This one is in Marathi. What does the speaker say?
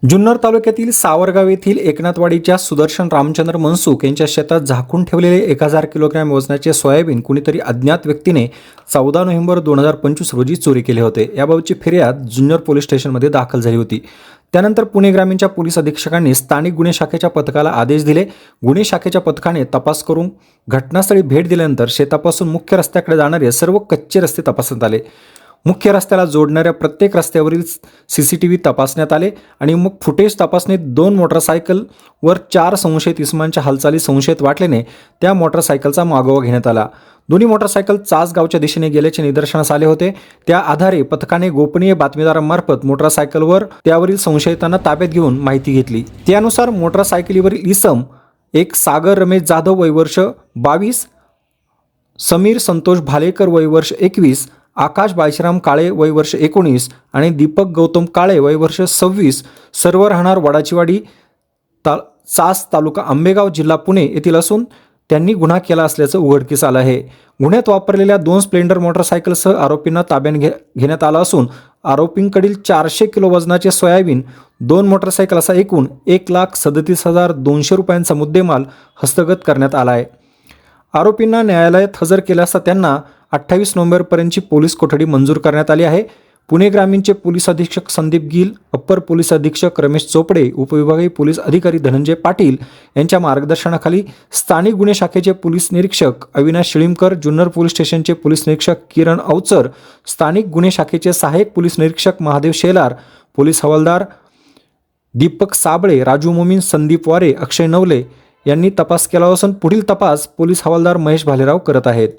जुन्नर तालुक्यातील सावरगाव येथील एकनाथवाडीच्या सुदर्शन रामचंद्र मनसुख यांच्या शेतात झाकून ठेवलेले 1000 किलोग्रॅम वजनाचे सोयाबीन कुणीतरी अज्ञात व्यक्तीने 14 नोव्हेंबर 2025 रोजी चोरी केले होते। याबाबतची फिर्याद जुन्नर पोलीस स्टेशनमध्ये दाखल झाली होती। त्यानंतर पुणे ग्रामीणच्या पोलीस अधीक्षकांनी स्थानिक गुन्हे शाखेच्या पथकाला आदेश दिले। गुन्हे शाखेच्या पथकाने तपास करून घटनास्थळी भेट दिल्यानंतर शेतापासून मुख्य रस्त्याकडे जाणारे सर्व कच्चे रस्ते तपासण्यात आले। मुख्य रस्त्याला जोडणाऱ्या प्रत्येक रस्त्यावरील CCTV तपासण्यात आले आणि मग फुटेज तपासणीत 2 मोटरसायकलवर 4 संशयित इसमांच्या हालचाली संशयित वाटल्याने त्या मोटरसायकलचा मागोवा घेण्यात आला। दोन्ही मोटरसायकल चासगावच्या दिशेने गेल्याचे निदर्शनास आले होते। त्या आधारे पथकाने गोपनीय बातमीदारांमार्फत मोटरसायकलवर त्यावरील संशयितांना ताब्यात घेऊन माहिती घेतली। त्यानुसार मोटरसायकलीवरील इसम एक सागर रमेश जाधव वय वर्ष 22, समीर संतोष भालेकर वय वर्ष 21, आकाश बाळशीराम काळे वय वर्ष 19 आणि दीपक गौतम काळे वय वर्ष 26 सर्व राहणार वडाचीवाडी चास तालुका आंबेगाव जिल्हा पुणे येथील असून त्यांनी गुन्हा केला असल्याचं उघडकीस आलं आहे। गुन्ह्यात वापरलेल्या 2 स्प्लेंडर मोटरसायकलसह आरोपींना ताब्यात घेण्यात आलं असून आरोपींकडील 400 किलो वजनाचे सोयाबीन, 2 मोटरसायकल असा एकूण 1,37,200 रुपयांचा मुद्देमाल हस्तगत करण्यात आला आहे। आरोपींना न्यायालयात हजर केले असता त्यांना 28 नोव्हेंबरपर्यंतची पोलीस कोठडी मंजूर करण्यात आली आहे। पुणे ग्रामीणचे पोलीस अधीक्षक संदीप गिल, अप्पर पोलीस अधीक्षक रमेश चोपडे, उपविभागीय पोलीस अधिकारी धनंजय पाटील यांच्या मार्गदर्शनाखाली स्थानिक गुन्हे शाखेचे पोलीस निरीक्षक अविनाश शिळीमकर, जुन्नर पोलीस स्टेशनचे पोलीस निरीक्षक किरण अवचर, स्थानिक गुन्हे शाखेचे सहाय्यक पोलीस निरीक्षक महादेव शेलार, पोलीस हवालदार दीपक साबळे, राजू मोमीन, संदीप वारे, अक्षय नवले यांनी तपास केला असून पुढील तपास पोलीस हवालदार महेश भालेराव करत आहेत।